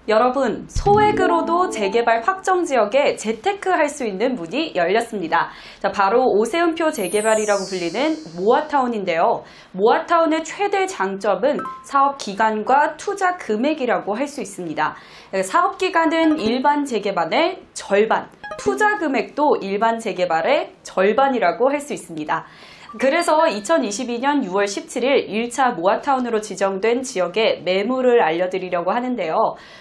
여러분, 소액으로도 재개발 확정 지역에 재테크할 수 있는 문이 열렸습니다. 자, 바로 오세훈표 재개발이라고 불리는 모아타운인데요. 모아타운의 최대 장점은 사업 기간과 투자 금액이라고 할 수 있습니다. 사업 기간은 일반 재개발의 절반, 투자 금액도 일반 재개발의 절반이라고 할 수 있습니다. 그래서 2022년 6월 17일 1차 모아타운으로 지정된 지역의 매물을 알려드리려고 하는데요.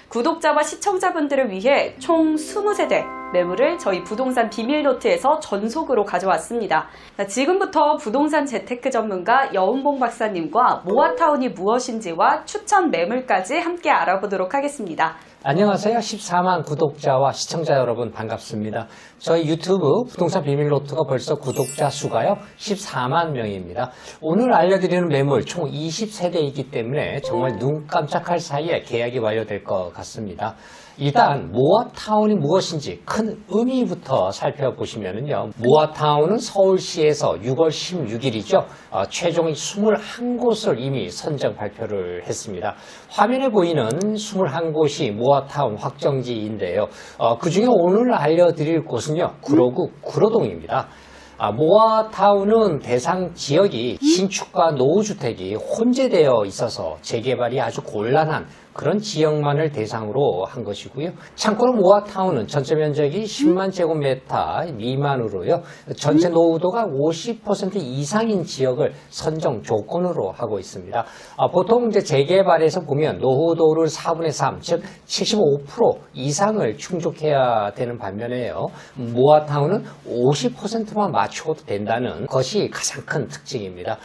구독자와 시청자분들을 위해 총 20세대 매물을 저희 부동산 비밀노트에서 전속으로 가져왔습니다. 지금부터 부동산 재테크 전문가 여운봉 박사님과 모아타운이 무엇인지와 추천 매물까지 함께 알아보도록 하겠습니다. 안녕하세요. 14만 구독자와 시청자 여러분 반갑습니다. 저희 유튜브 부동산 비밀노트가 벌써 구독자 수가요 14만 명입니다. 오늘 알려드리는 매물 총 20세대이기 때문에 정말 눈 깜짝할 사이에 계약이 완료될 것 같습니다. 일단 모아타운이 무엇인지 큰 의미부터 살펴보시면요. 모아타운은 서울시에서 6월 16일이죠. 최종 21곳을 이미 선정 발표를 했습니다. 화면에 보이는 21곳이 모아타운 확정지인데요. 그 중에 오늘 알려드릴 곳은요. 구로구 구로동입니다. 모아타운은 대상 지역이 신축과 노후주택이 혼재되어 있어서 재개발이 아주 곤란한 그런 지역만을 대상으로 한 것이고요. 참고로 모아타운은 전체 면적이 10만 제곱미터 미만으로요. 전체 노후도가 50% 이상인 지역을 선정 조건으로 하고 있습니다. 보통 이제 재개발에서 보면 노후도를 4분의 3, 즉 75% 이상을 충족해야 되는 반면에요. 모아타운은 50%만 맞춰도 된다는 것이 가장 큰 특징입니다.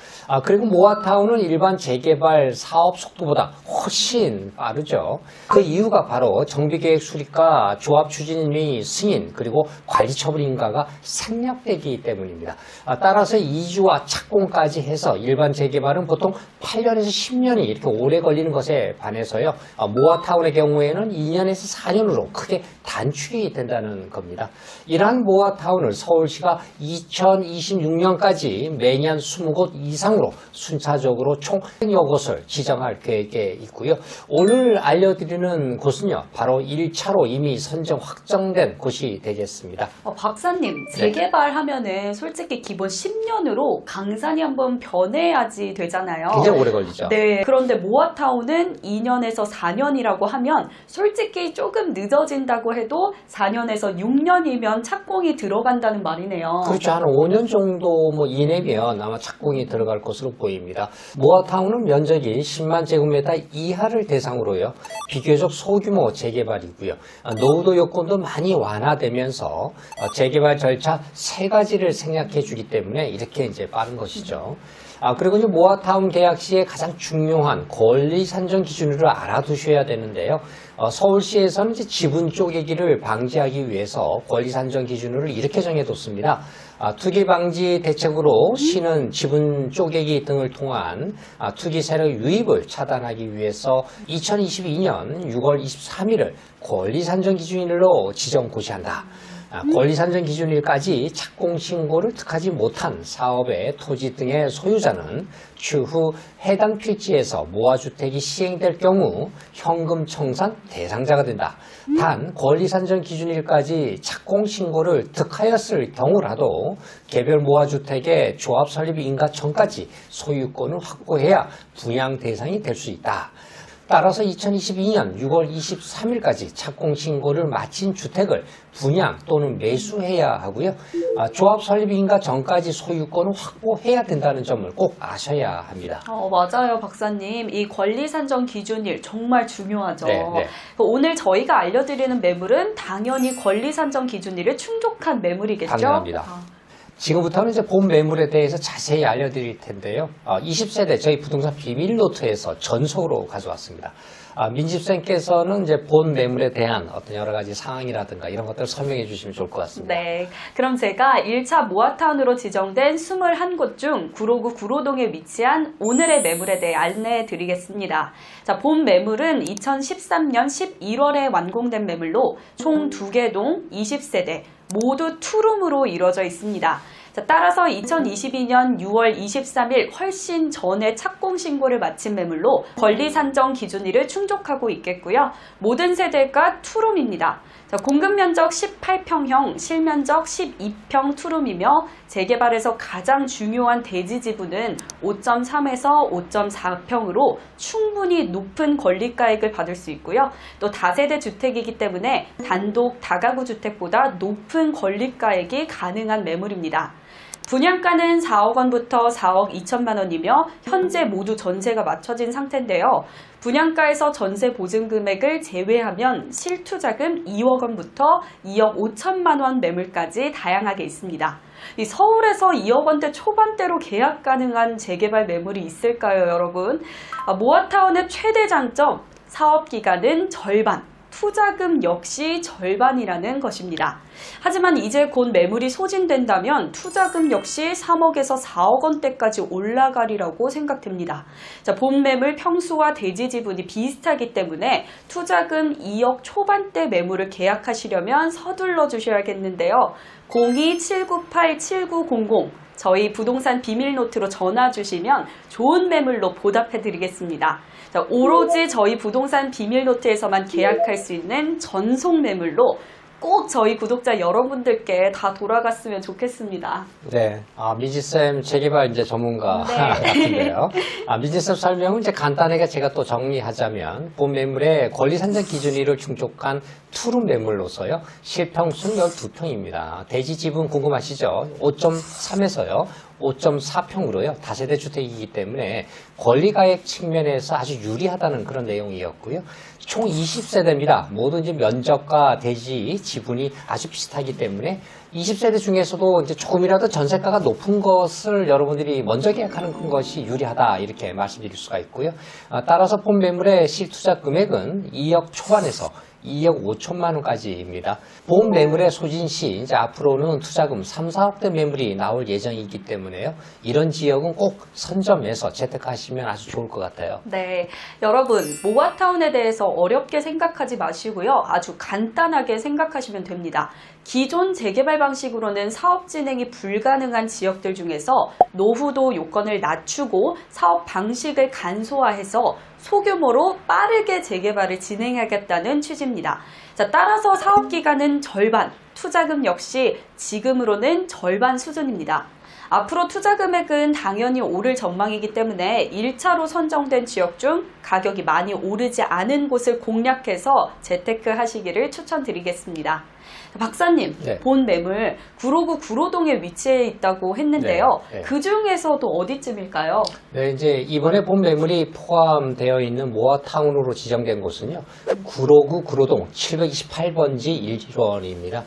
그리고 모아타운은 일반 재개발 사업 속도보다 훨씬 빠르죠. 그 이유가 바로 정비계획 수립과 조합 추진위 승인 그리고 관리처분 인가가 생략되기 때문입니다. 따라서 이주와 착공까지 해서 일반 재개발은 보통 8년에서 10년이 이렇게 오래 걸리는 것에 반해서요. 모아타운의 경우에는 2년에서 4년으로 크게 단축이 된다는 겁니다. 이러한 모아타운을 서울시가 2026년까지 매년 20곳 이상으로 순차적으로 총 100여 곳을 지정할 계획에 있고요. 오늘 알려드리는 곳은요. 바로 1차로 이미 선정 확정된 곳이 되겠습니다. 박사님, 재개발하면은 솔직히 기본 10년으로 강산이 한번 변해야지 되잖아요. 굉장히 오래 걸리죠. 네. 그런데 모아타운은 2년에서 4년이라고 하면 솔직히 조금 늦어진다고 해도 4년에서 6년이면 착공이 들어간다는 말이네요. 그렇죠. 한 5년 정도 이내면 아마 착공이 들어갈 것으로 보입니다. 모아타운은 면적이 10만 제곱미터 이하를 대상으로요. 비교적 소규모 재개발이고요. 노후도 요건도 많이 완화되면서 재개발 절차 3가지를 생략해 주기 때문에 이렇게 이제 빠른 것이죠. 그리고 이제 모아타운 계약 시에 가장 중요한 권리 산정 기준을 알아두셔야 되는데요. 서울시에서는 이제 지분 쪼개기를 방지하기 위해서 권리 산정 기준을 이렇게 정해뒀습니다. 투기 방지 대책으로 시는 지분 쪼개기 등을 통한 투기 세력 유입을 차단하기 위해서 2022년 6월 23일을 권리 산정 기준일로 지정 고시한다. 권리 산정 기준일까지 착공 신고를 득하지 못한 사업의 토지 등의 소유자는 추후 해당 필지에서 모아주택이 시행될 경우 현금 청산 대상자가 된다. 단 권리 산정 기준일까지 착공 신고를 득하였을 경우라도 개별 모아주택의 조합 설립 인가 전까지 소유권을 확보해야 분양 대상이 될 수 있다. 따라서 2022년 6월 23일까지 착공 신고를 마친 주택을 분양 또는 매수해야 하고요. 조합 설립 인가 전까지 소유권을 확보해야 된다는 점을 꼭 아셔야 합니다. 맞아요, 박사님. 이 권리 산정 기준일 정말 중요하죠. 네. 오늘 저희가 알려드리는 매물은 당연히 권리 산정 기준일을 충족한 매물이겠죠? 당연합니다. 지금부터는 이제 본 매물에 대해서 자세히 알려드릴 텐데요. 20세대 저희 부동산 비밀노트에서 전속으로 가져왔습니다. 민집생께서는 이제 본 매물에 대한 어떤 여러 가지 상황이라든가 이런 것들을 설명해 주시면 좋을 것 같습니다. 네. 그럼 제가 1차 모아타운으로 지정된 21곳 중 구로구 구로동에 위치한 오늘의 매물에 대해 안내해 드리겠습니다. 자, 본 매물은 2013년 11월에 완공된 매물로 총 2개 동 20세대 모두 투룸으로 이루어져 있습니다. 자, 따라서 2022년 6월 23일 훨씬 전에 착공 신고를 마친 매물로 권리 산정 기준일을 충족하고 있겠고요. 모든 세대가 투룸입니다. 자, 공급 면적 18평형, 실면적 12평 투룸이며 재개발에서 가장 중요한 대지 지분은 5.3에서 5.4평으로 충분히 높은 권리가액을 받을 수 있고요. 또 다세대 주택이기 때문에 단독 다가구 주택보다 높은 권리가액이 가능한 매물입니다. 분양가는 4억 원부터 4억 2천만 원이며 현재 모두 전세가 맞춰진 상태인데요. 분양가에서 전세 보증 금액을 제외하면 실투자금 2억 원부터 2억 5천만 원 매물까지 다양하게 있습니다. 이 서울에서 2억 원대 초반대로 계약 가능한 재개발 매물이 있을까요, 여러분? 모아타운의 최대 장점, 사업 기간은 절반. 투자금 역시 절반이라는 것입니다. 하지만 이제 곧 매물이 소진된다면 투자금 역시 3억에서 4억 원대까지 올라가리라고 생각됩니다. 자, 본 매물 평수와 대지 지분이 비슷하기 때문에 투자금 2억 초반대 매물을 계약하시려면 서둘러 주셔야겠는데요. 02-798-7900 저희 부동산 비밀노트로 전화 주시면 좋은 매물로 보답해드리겠습니다. 자, 오로지 저희 부동산 비밀노트에서만 계약할 수 있는 전속 매물로 꼭 저희 구독자 여러분들께 다 돌아갔으면 좋겠습니다. 네, 미지쌤 재개발 이제 전문가 네. 같은데요. 미지쌤 설명은 이제 간단하게 제가 또 정리하자면 본 매물의 권리 산정 기준일을 충족한 투룸 매물로서요. 실평수는 12평입니다. 대지 지분 궁금하시죠? 5.3에서요. 5.4평으로요. 다세대 주택이기 때문에 권리가액 측면에서 아주 유리하다는 그런 내용이었고요. 총 20세대입니다. 모두 이제 면적과 대지 지분이 아주 비슷하기 때문에 20세대 중에서도 이제 조금이라도 전세가가 높은 것을 여러분들이 먼저 계약하는 것이 유리하다 이렇게 말씀드릴 수가 있고요. 따라서 본 매물의 실투자 금액은 2억 초반에서 2억 5천만 원까지입니다. 본 매물의 소진 시 이제 앞으로는 투자금 3, 4억대 매물이 나올 예정이기 때문에요. 이런 지역은 꼭 선점해서 재테크하시면 아주 좋을 것 같아요. 네, 여러분 모아타운에 대해서 어렵게 생각하지 마시고요. 아주 간단하게 생각하시면 됩니다. 기존 재개발 방식으로는 사업 진행이 불가능한 지역들 중에서 노후도 요건을 낮추고 사업 방식을 간소화해서 소규모로 빠르게 재개발을 진행하겠다는 취지입니다. 자, 따라서 사업 기간은 절반, 투자금 역시 지금으로는 절반 수준입니다. 앞으로 투자 금액은 당연히 오를 전망이기 때문에 1차로 선정된 지역 중 가격이 많이 오르지 않은 곳을 공략해서 재테크 하시기를 추천드리겠습니다. 박사님, 네. 본 매물 구로구 구로동에 위치해 있다고 했는데요. 네, 네. 그 중에서도 어디쯤일까요? 네, 이제 이번에 본 매물이 포함되어 있는 모아타운으로 지정된 곳은요. 구로구 구로동 728번지 1번입니다.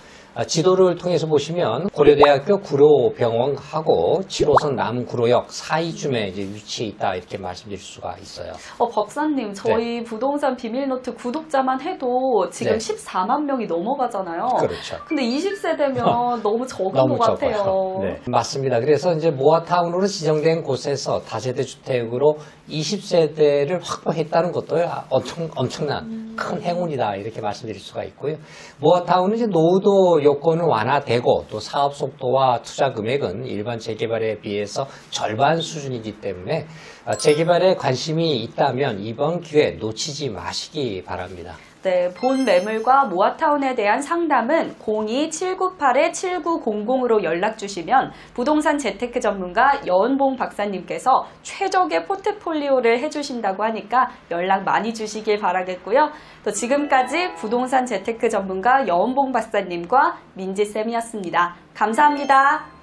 지도를 통해서 보시면 고려대학교 구로병원하고 7호선 남구로역 사이쯤에 이제 위치해 있다 이렇게 말씀드릴 수가 있어요. 박사님, 저희 부동산 비밀노트 구독자만 해도 지금 네. 14만 명이 넘어가잖아요. 그렇죠. 근데 20세대면 너무 적은 너무 것 같아요. 적어요. 네, 맞습니다. 그래서 이제 모아타운으로 지정된 곳에서 다세대 주택으로 20세대를 확보했다는 것도 엄청난 큰 행운이다 이렇게 말씀드릴 수가 있고요. 모아타운은 이제 노후도 요건은 완화되고 또 사업 속도와 투자 금액은 일반 재개발에 비해서 절반 수준이기 때문에 재개발에 관심이 있다면 이번 기회 놓치지 마시기 바랍니다. 네, 본 매물과 모아타운에 대한 상담은 02-798-7900으로 연락 주시면 부동산 재테크 전문가 여은봉 박사님께서 최적의 포트폴리오를 해주신다고 하니까 연락 많이 주시길 바라겠고요. 또 지금까지 부동산 재테크 전문가 여은봉 박사님과 민지쌤이었습니다. 감사합니다.